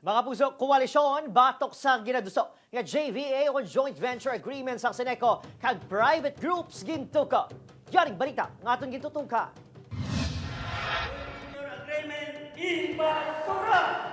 Mga puso, Koalisyon Batok sa Ginaduso nga JVA o Joint Venture Agreement sa CENECO kag private groups Gintukod. Yaring balita nga atong gintutungka. Agreement in basura!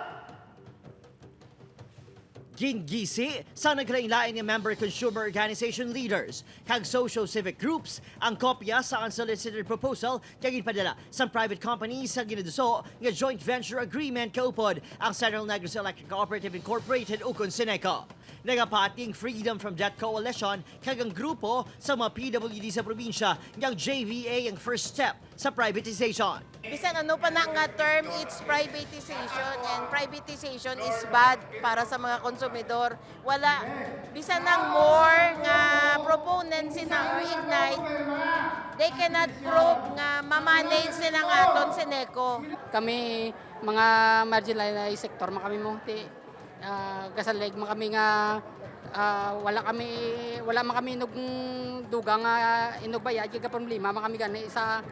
Gingisi sa naglain-lain ng member consumer organization leaders kag socio-civic groups ang kopya sa unsolicited proposal kag ginpadala sa private company sa Ginaduso nga joint venture agreement kaupod ang Central Negros Electric Cooperative Incorporated ukon CENECO. Nagapating Freedom from Debt Coalition kag ang grupo sa mga PWD sa probinsya ng JVA ang first step sa privatization. Bisan ano pa na nga term, it's privatization and privatization is bad para sa mga konsumidor. Wala, bisan ng more nga proponents ng reignite, they cannot prove nga mamanage sila nga aton CENECO. Kami mga marginalized sector, kami mo kasalig kami nga wala man kami dugang inugbaya giga problema kami gani sa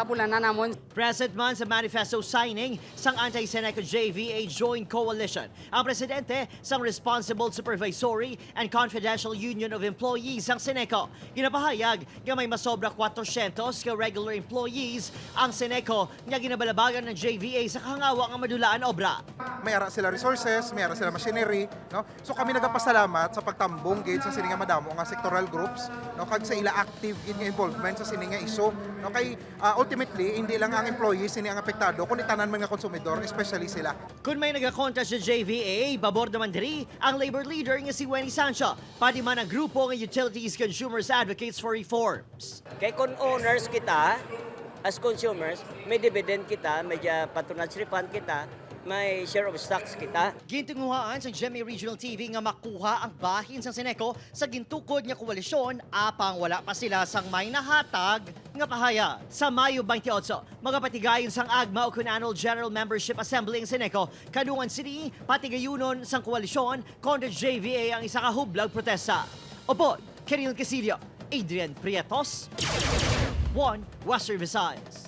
bulanan namon. Present man sa manifesto signing sang anti-CENECO JVA Joint Coalition ang presidente sang Responsible Supervisory and Confidential Union of Employees sang CENECO. Ginapahayag nga may masobra 400 ka regular employees ang CENECO nga ginabalabagan ng JVA sa kahangawa nga madulaan obra. May ara sila resources, may ara sila machinery, no? So kami nagapasalamat sa pagtambong gid sa sini nga madamo nga sectoral groups, no? Kag sa ila active gid nga involvement sa sini nga iso, no? Kay ultimately hindi lang ang employees sini ang apektado kundi tanan man nga konsumidor, especially sila. Kung may nagakontest sa JVA, babor naman diri ang labor leader nga si Wendy Sancho, pati man ang grupo nga Utilities Consumers Advocates for Reforms. Kay kung owners kita, as consumers, may dividend kita, may patronage refund kita, may share of stocks kita. Gintunguhaan sa GMA Regional TV nga makuha ang bahin sa CENECO sa gintukod nga koalisyon apang wala pa sila sang may nahatag nga pahaya. Sa Mayo 28, magapatigayon sang agma o Annual General Membership Assembly ang CENECO, kadungan sini patigayunon sang koalisyon kontra JVA ang isa ka hublag protesta. Opo, Kiril Casillo, Adrian Prietos, 1 Western Visayas.